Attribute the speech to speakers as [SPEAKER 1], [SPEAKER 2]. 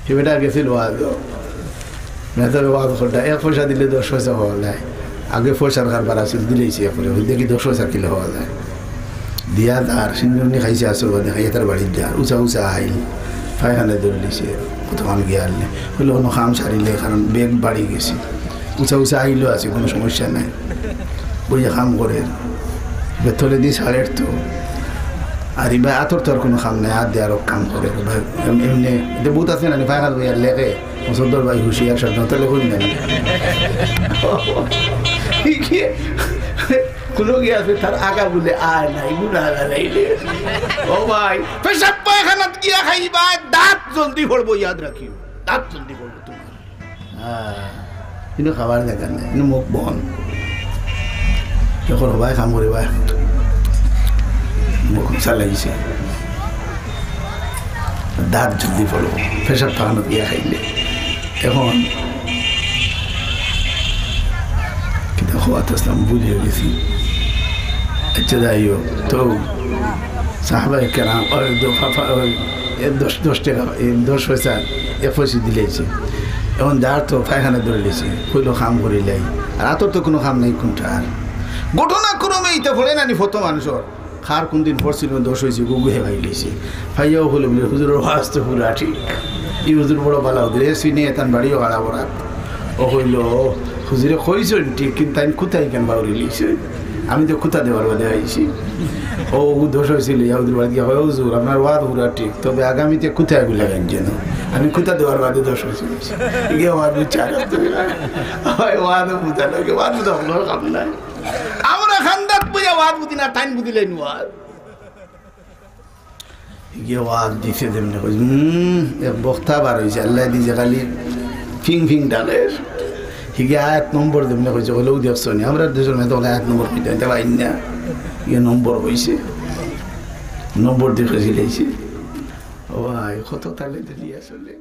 [SPEAKER 1] সে বেটা গেছিল ওয়াজ মেহতাবে ওয়াজ করটা 1 পয়সা দিলে 10 পয়সা হওয়া যায় আগে পয়সার কারবার আছে দিলেইছে এরপরে দেখি 10 পয়সা কিলো হওয়া যায় দিয়া তার সিন্দুরনি খাইছে আসল খাইয়ে তার বাড়ির যা উঁচা উঁচা আইল পায়খানে ধরে লিছে কতক্ষণ গিয়ে আনলে হলে অন্য খাম সারিলে কারণ বেগ বাড়ি গেছে উঁচা উঁচা আইলও আছে কোনো সমস্যা নাই বইয়া খাম করে বেতলে দিয়ে সারের তো আর এই ভাই আতর তোর কোনো খাম নাই হাত দিয়ে আরো কাম করে ভাই এমনি এটা বহুত আছে না পায়খানা বইয়া লেগে মুসদ্দর ভাই হুশিয়ার সব নতলে করি না কোনো কি আছে তার আগা বলে আর নাই গুণা লাগাইলে ও ভাই পেশাব পায়খানাত গিয়া খাইবা দাঁত জলদি পড়বো ইয়াদ রাখিও দাঁত জলদি পড়বো তোমার কিন্তু খাবার দেখা নাই কিন্তু মুখ বন যখন হবাই খাম করে ভাই মুখ মশা লাগিছে দাঁত জলদি পড়বো পেশাব পায়খানাত গিয়া খাইলে এখন কিন্তু খোয়াত আসলাম বুঝে গেছি আচ্ছা যাই হোক তো সাহাবাই কেরাম 10 টাকা 10 পয়সা 1 পয়সা দিলেছে এখন যার তো পায়খানা ধরে লেছে কইলো খাম করিলাই আর আতর তো কোনো খাম নাই কোনটার ঘটনাক্রমে এটা ভরে নানি ফটো মানুষের খার কোন দিন পড়ছিল 10 হয়েছে গুগু হে ভাই গেছে ভাইয়াও হলো বলে হুজুরের ওয়াজ তো পুরা ঠিক এই হুজুর বড় ভালো হয়ে সিনে তান বাড়িও গাড়া বরাত ও হইলো হুজুরে কইছেন ঠিক কিন্তু আমি কোথায় কেন বাউরি লিখছে আমি তো কোথা দেওয়ার বাদে আইছি ও দোষ হয়েছিল ইয়াহুদের বাড়ি গিয়ে হয় হুজুর আপনার ওয়াদ পুরা ঠিক তবে আগামীতে কোথায় গুলাবেন যেন আমি কোথা দেওয়ার বাদে দোষ হয়েছিল গিয়ে ওয়াদ বিচার ওয়াদ বুঝা লাগে ওয়াদ বুঝা আপনার কাম নাই আমরা খান্দাত বুঝা ওয়াদ বুঝি না টাইম বুঝিলেন ওয়াদ গিয়ে ওয়াদ দিছে তেমনি কই এক বক্তা বার হয়েছে আল্লাহ দিছে খালি ফিং ফিং ডালের হিগে 8 নম্বর দেমনে কইছে হলেও দেখছো নি আমরা দেশের মধ্যে 8 নম্বর কইতে দেওয়া না ইয়ে নম্বর হইছে নম্বর দেখে দিয়েছে ও ভাই কত তালে দিয়ে আসলে